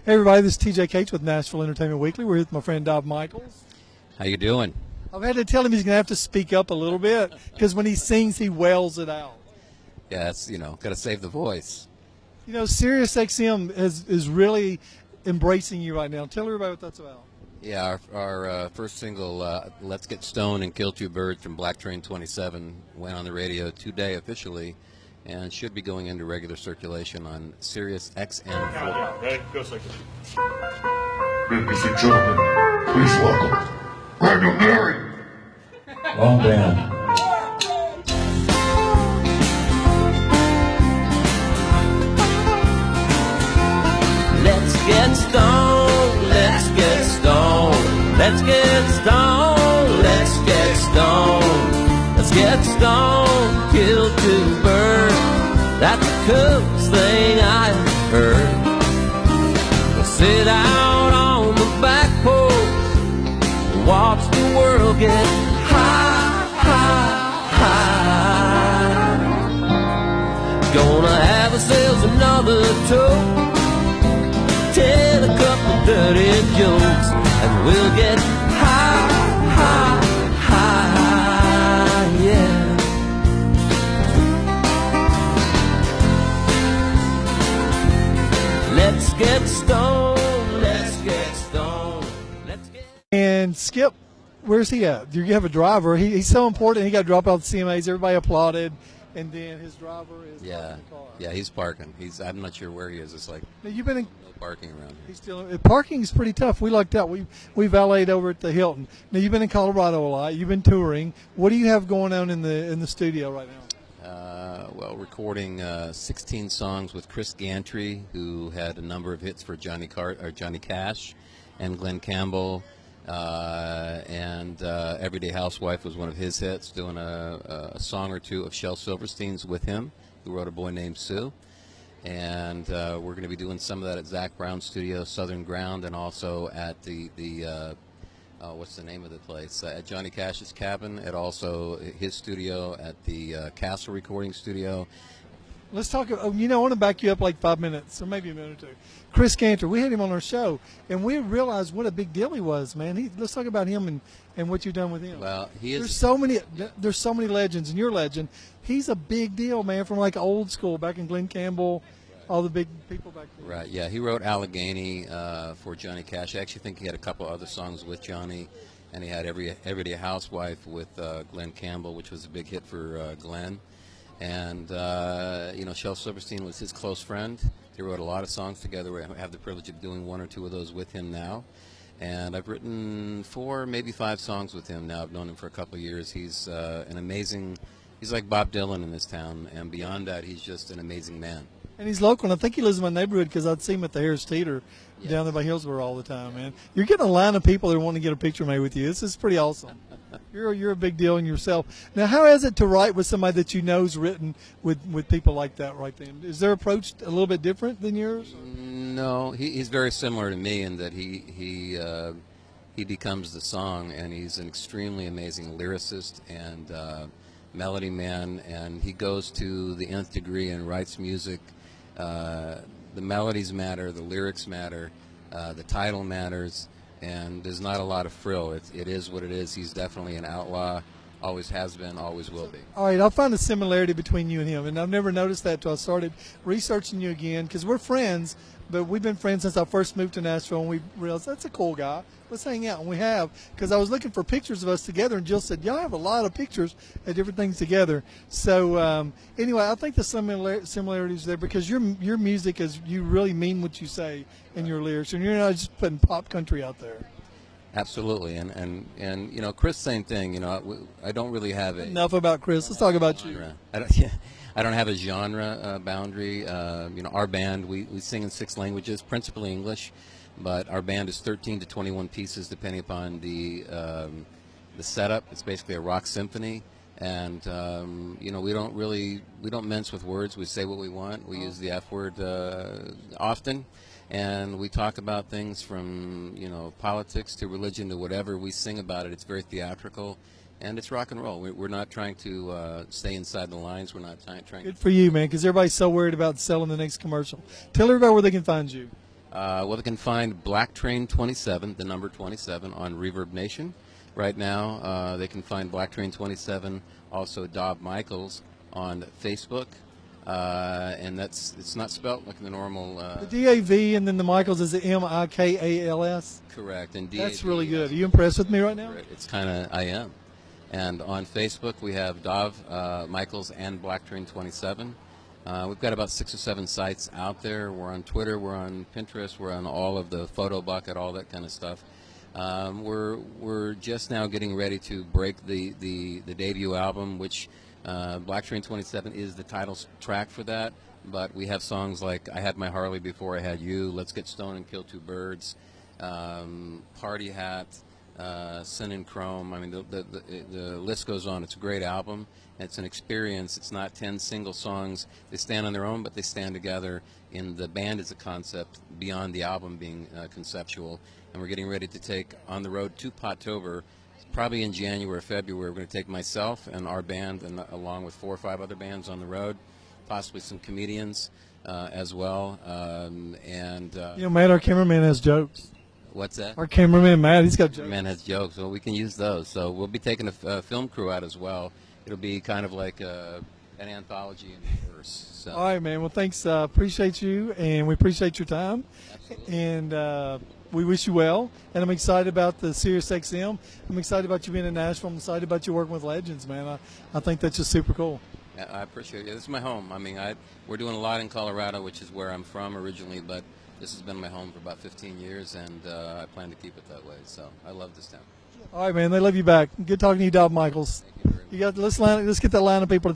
Hey everybody, this is TJ Cates with Nashville Entertainment Weekly. We're here with my friend Dav Mikals. How you doing? I've had to tell him he's going to have to speak up a little bit because when he sings, he wails it out. Yeah, it's, got to save the voice. Sirius XM is really embracing you right now. Tell everybody what that's about. Yeah, our first single, Let's Get Stoned and Kill Two Birds from Black Train 27 went on the radio today officially and should be going into regular circulation on Sirius XM4. Ready? Go, Souki. Ladies and gentlemen, please welcome Brandon Mary. Long down. Let's get stoned, let's get stoned, let's get stoned, let's get stoned, let's get stoned, kill two birds, that's the coolest thing I've heard. We'll sit out on the back porch and watch the world get high, high, high. Gonna have ourselves another toast, tell a couple dirty jokes, and we'll get high, high, high, yeah. Let's get stoned, let's get stoned, let's get... And Skip, where's he at? You have a driver. He's so important. He got to drop out the CMAs. Everybody applauded. And then his driver is parking the car. Yeah, he's parking. I'm not sure where he is. It's like now you've been in no parking around here. He's still parking is pretty tough. We lucked out. We valeted over at the Hilton. Now you've been in Colorado a lot. You've been touring. What do you have going on in the studio right now? Recording 16 songs with Chris Gantry, who had a number of hits for Johnny Cash, and Glenn Campbell, and Everyday Housewife was one of his hits. Doing a song or two of Shel Silverstein's with him, who wrote A Boy Named Sue. And we're going to be doing some of that at Zach Brown's studio, Southern Ground, and also at the what's the name of the place? At Johnny Cash's cabin, at also his studio, at the Castle Recording Studio. Let's talk. I want to back you up like 5 minutes, or maybe a minute or two. Chris Cantor, we had him on our show, and we realized what a big deal he was, man. Let's talk about him and what you've done with him. Well, he is. There's so many legends, and you're a legend. He's a big deal, man, from like old school, back in Glenn Campbell, all the big people back then. Right, yeah. He wrote Allegheny for Johnny Cash. I actually think he had a couple other songs with Johnny, and he had Everyday Housewife with Glenn Campbell, which was a big hit for Glenn. And, Shel Silverstein was his close friend. They wrote a lot of songs together. I have the privilege of doing one or two of those with him now. And I've written 4, maybe 5 songs with him now. I've known him for a couple of years. He's an amazing, he's like Bob Dylan in this town. And beyond that, he's just an amazing man. And he's local, and I think he lives in my neighborhood because I'd see him at the Harris Theater down there by Hillsborough all the time, man. You're getting a line of people that want to get a picture made with you. This is pretty awesome. You're a big deal in yourself. Now, how is it to write with somebody that you know's written with people like that right then? Is their approach a little bit different than yours? No, he's very similar to me in that he becomes the song, and he's an extremely amazing lyricist and melody man, and he goes to the nth degree and writes music. The melodies matter, the lyrics matter, the title matters, and there's not a lot of frill. It is what it is. He's definitely an outlaw, always has been, always will be. All right, I'll find a similarity between you and him, and I've never noticed that until I started researching you again, because we're friends, but we've been friends since I first moved to Nashville, and we realized that's a cool guy. Let's hang out, and we have, because I was looking for pictures of us together, and Jill said, y'all have a lot of pictures of different things together. So anyway, I think the similarities there, because your music is, you really mean what you say in your lyrics, and you're not just putting pop country out there. Absolutely, and Chris, same thing. I don't really have a enough about Chris. Let's talk about you. I don't have a genre boundary. Our band, we sing in 6 languages, principally English, but our band is 13 to 21 pieces depending upon the setup. It's basically a rock symphony, and we don't mince with words. We say what we want. We use the F word often. And we talk about things from, politics to religion to whatever. We sing about it. It's very theatrical, and it's rock and roll. We're not trying to stay inside the lines. We're not trying. Good for you, man, because everybody's so worried about selling the next commercial. Tell everybody where they can find you. Well, they can find Black Train 27, the number 27, on Reverb Nation. Right now, they can find Black Train 27, also Dav Mikals on Facebook. And it's not spelled like the normal. The DAV and then the Michaels is the Mikals. Correct. And That's really good. Are you impressed with me right now? It's kind of, I am. And on Facebook, we have Dav Mikals and Black Train 27. We've got about 6 or 7 sites out there. We're on Twitter, we're on Pinterest, we're on all of the Photo Bucket, all that kind of stuff. We're just now getting ready to break the debut album, which Black Train 27 is the title track for that. But we have songs like I Had My Harley Before I Had You, Let's Get Stoned and Kill Two Birds, Party Hat, Sin and Chrome. I mean, the list goes on. It's a great album. It's an experience. It's not 10 single songs. They stand on their own, but they stand together in the band as a concept beyond the album being conceptual. And we're getting ready to take on the road to Potober, probably in January or February. We're going to take myself and our band, and along with 4 or 5 other bands on the road, possibly some comedians as well. Matt, our cameraman has jokes. What's that? Our cameraman, Matt, he's got jokes. Man has jokes, well, we can use those. So we'll be taking a film crew out as well. It'll be kind of like an anthology in verse. So. All right, man. Well, thanks. Appreciate you, and we appreciate your time. Absolutely. And we wish you well. And I'm excited about the Sirius XM. I'm excited about you being in Nashville. I'm excited about you working with legends, man. I think that's just super cool. Yeah, I appreciate it. This is my home. I mean, we're doing a lot in Colorado, which is where I'm from originally, but this has been my home for about 15 years, and I plan to keep it that way. So I love this town. All right, man. They love you back. Good talking to you, Dav Mikals. Thank you very much. Let's get that line of people.